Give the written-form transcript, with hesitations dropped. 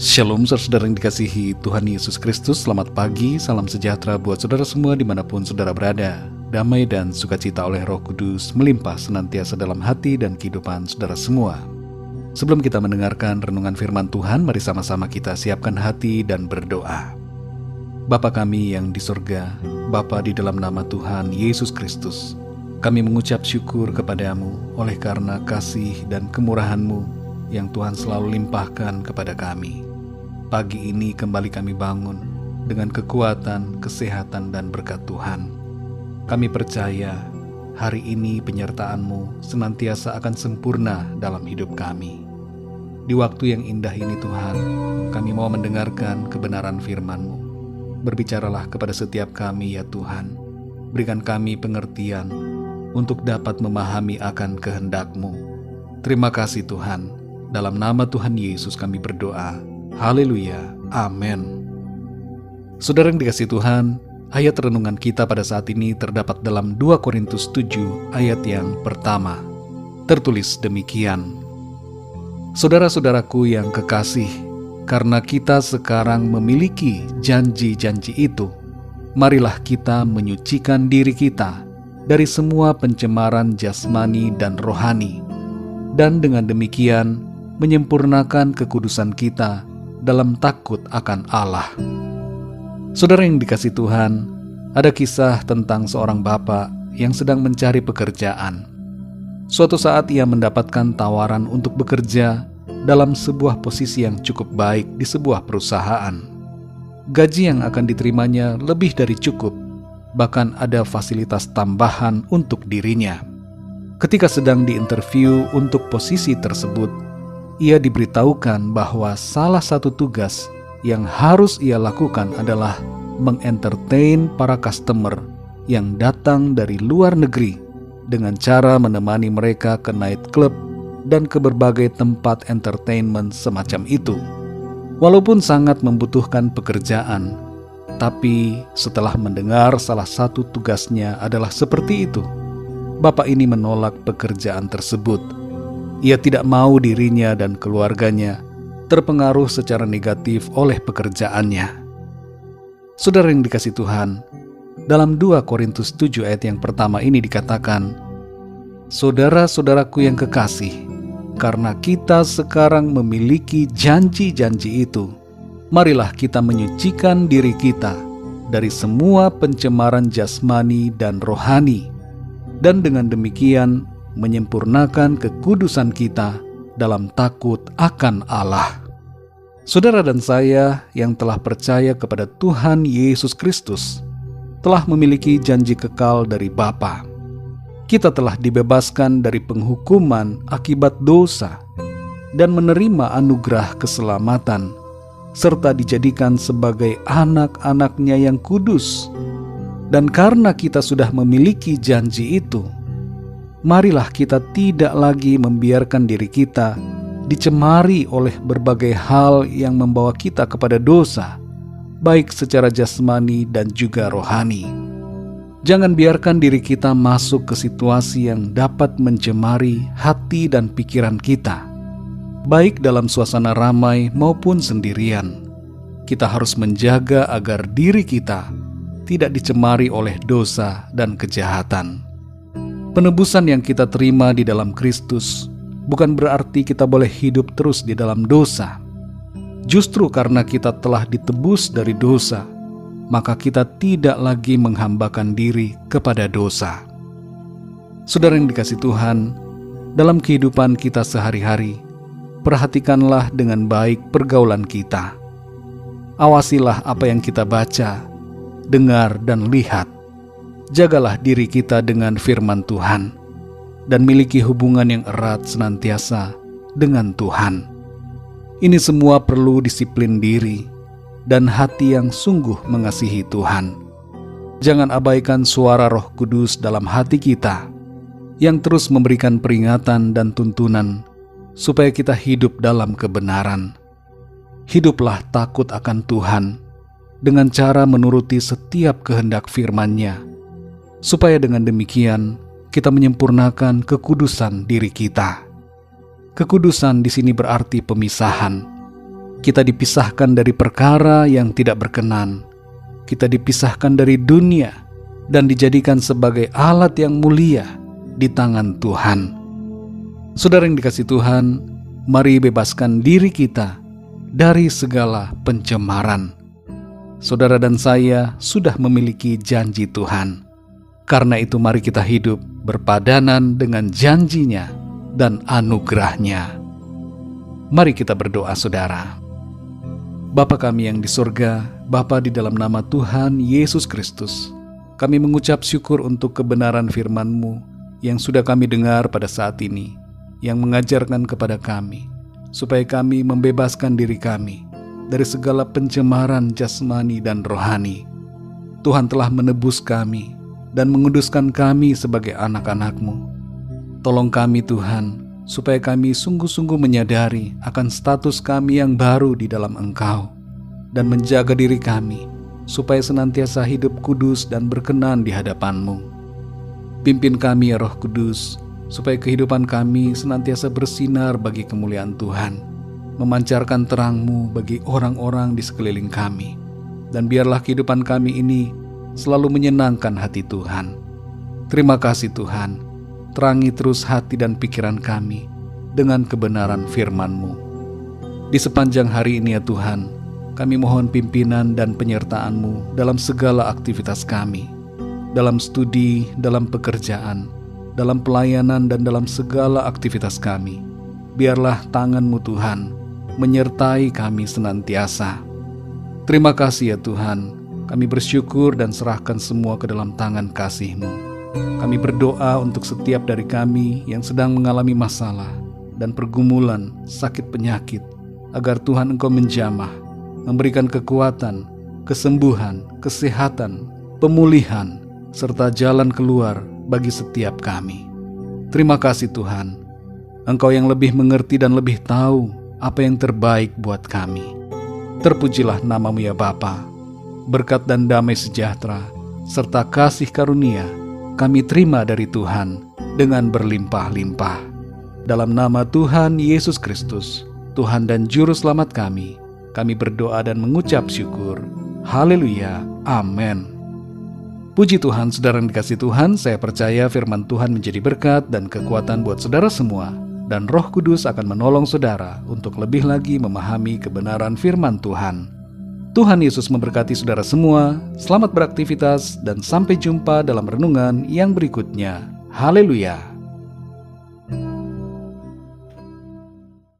Shalom saudara yang dikasihi Tuhan Yesus Kristus. Selamat pagi, salam sejahtera buat saudara semua dimanapun saudara berada. Damai dan sukacita oleh Roh Kudus melimpah senantiasa dalam hati dan kehidupan saudara semua. Sebelum kita mendengarkan renungan firman Tuhan, mari sama-sama kita siapkan hati dan berdoa. Bapa kami yang di surga, Bapa di dalam nama Tuhan Yesus Kristus, kami mengucap syukur kepadamu oleh karena kasih dan kemurahan-Mu yang Tuhan selalu limpahkan kepada kami. Pagi ini kembali kami bangun dengan kekuatan, kesehatan, dan berkat Tuhan. Kami percaya hari ini penyertaan-Mu senantiasa akan sempurna dalam hidup kami. Di waktu yang indah ini Tuhan, kami mau mendengarkan kebenaran firman-Mu. Berbicaralah kepada setiap kami ya Tuhan. Berikan kami pengertian untuk dapat memahami akan kehendak-Mu. Terima kasih Tuhan. Dalam nama Tuhan Yesus kami berdoa. Haleluya. Amin. Saudara yang dikasihi Tuhan, ayat renungan kita pada saat ini terdapat dalam 2 Korintus 7 ayat yang pertama. Tertulis demikian. Saudara-saudaraku yang kekasih, karena kita sekarang memiliki janji-janji itu, marilah kita menyucikan diri kita dari semua pencemaran jasmani dan rohani, dan dengan demikian menyempurnakan kekudusan kita dalam takut akan Allah. Saudara yang dikasihi Tuhan, ada kisah tentang seorang bapak yang sedang mencari pekerjaan. Suatu saat ia mendapatkan tawaran untuk bekerja dalam sebuah posisi yang cukup baik di sebuah perusahaan. Gaji yang akan diterimanya lebih dari cukup, bahkan ada fasilitas tambahan untuk dirinya. Ketika sedang diinterview untuk posisi tersebut, ia diberitahukan bahwa salah satu tugas yang harus ia lakukan adalah mengentertain para customer yang datang dari luar negeri dengan cara menemani mereka ke nightclub dan ke berbagai tempat entertainment semacam itu. Walaupun sangat membutuhkan pekerjaan, tapi setelah mendengar salah satu tugasnya adalah seperti itu, bapak ini menolak pekerjaan tersebut. Ia tidak mau dirinya dan keluarganya terpengaruh secara negatif oleh pekerjaannya. Saudara yang dikasihi Tuhan, dalam 2 Korintus 7 ayat yang pertama ini dikatakan, saudara-saudaraku yang kekasih, karena kita sekarang memiliki janji-janji itu, marilah kita menyucikan diri kita dari semua pencemaran jasmani dan rohani, dan dengan demikian menyempurnakan kekudusan kita dalam takut akan Allah. Saudara dan saya yang telah percaya kepada Tuhan Yesus Kristus telah memiliki janji kekal dari Bapa. Kita telah dibebaskan dari penghukuman akibat dosa dan menerima anugerah keselamatan, serta dijadikan sebagai anak-anaknya yang kudus. Dan karena kita sudah memiliki janji itu, marilah kita tidak lagi membiarkan diri kita dicemari oleh berbagai hal yang membawa kita kepada dosa, baik secara jasmani dan juga rohani. Jangan biarkan diri kita masuk ke situasi yang dapat mencemari hati dan pikiran kita, baik dalam suasana ramai maupun sendirian. Kita harus menjaga agar diri kita tidak dicemari oleh dosa dan kejahatan. Penebusan yang kita terima di dalam Kristus bukan berarti kita boleh hidup terus di dalam dosa. Justru karena kita telah ditebus dari dosa, maka kita tidak lagi menghambakan diri kepada dosa. Saudara yang dikasihi Tuhan, dalam kehidupan kita sehari-hari, perhatikanlah dengan baik pergaulan kita. Awasilah apa yang kita baca, dengar, dan lihat. Jagalah diri kita dengan firman Tuhan dan miliki hubungan yang erat senantiasa dengan Tuhan. Ini semua perlu disiplin diri dan hati yang sungguh mengasihi Tuhan. Jangan abaikan suara Roh Kudus dalam hati kita yang terus memberikan peringatan dan tuntunan supaya kita hidup dalam kebenaran. Hiduplah takut akan Tuhan dengan cara menuruti setiap kehendak firman-Nya, supaya dengan demikian kita menyempurnakan kekudusan diri kita. Kekudusan di sini berarti pemisahan. Kita dipisahkan dari perkara yang tidak berkenan. Kita dipisahkan dari dunia dan dijadikan sebagai alat yang mulia di tangan Tuhan. Saudara yang dikasihi Tuhan, mari bebaskan diri kita dari segala pencemaran. Saudara dan saya sudah memiliki janji Tuhan. Karena itu mari kita hidup berpadanan dengan janji-Nya dan anugerah-Nya. Mari kita berdoa, saudara. Bapa kami yang di surga, Bapa, di dalam nama Tuhan Yesus Kristus, kami mengucap syukur untuk kebenaran firman-Mu yang sudah kami dengar pada saat ini, yang mengajarkan kepada kami, supaya kami membebaskan diri kami dari segala pencemaran jasmani dan rohani. Tuhan telah menebus kami dan menguduskan kami sebagai anak-anak-Mu. Tolong kami Tuhan, supaya kami sungguh-sungguh menyadari akan status kami yang baru di dalam Engkau, dan menjaga diri kami, supaya senantiasa hidup kudus dan berkenan di hadapan-Mu. Pimpin kami ya Roh Kudus, supaya kehidupan kami senantiasa bersinar bagi kemuliaan Tuhan, memancarkan terang-Mu bagi orang-orang di sekeliling kami, dan biarlah kehidupan kami ini selalu menyenangkan hati Tuhan. Terima kasih Tuhan, terangi terus hati dan pikiran kami dengan kebenaran firman-Mu. Di sepanjang hari ini ya Tuhan, kami mohon pimpinan dan penyertaan-Mu dalam segala aktivitas kami, dalam studi, dalam pekerjaan, dalam pelayanan, dan dalam segala aktivitas kami. Biarlah tangan-Mu Tuhan menyertai kami senantiasa. Terima kasih ya Tuhan, kami bersyukur dan serahkan semua ke dalam tangan kasih-Mu. Kami berdoa untuk setiap dari kami yang sedang mengalami masalah dan pergumulan sakit penyakit, agar Tuhan Engkau menjamah, memberikan kekuatan, kesembuhan, kesehatan, pemulihan, serta jalan keluar bagi setiap kami. Terima kasih Tuhan, Engkau yang lebih mengerti dan lebih tahu apa yang terbaik buat kami. Terpujilah nama-Mu ya Bapa. Berkat dan damai sejahtera serta kasih karunia kami terima dari Tuhan dengan berlimpah-limpah. Dalam nama Tuhan Yesus Kristus, Tuhan dan Juru Selamat kami berdoa dan mengucap syukur. Haleluya, amin. Puji Tuhan, saudara yang dikasihi Tuhan, saya percaya firman Tuhan menjadi berkat dan kekuatan buat saudara semua, dan Roh Kudus akan menolong saudara untuk lebih lagi memahami kebenaran firman Tuhan. Tuhan Yesus memberkati saudara semua. Selamat beraktivitas dan sampai jumpa dalam renungan yang berikutnya. Haleluya.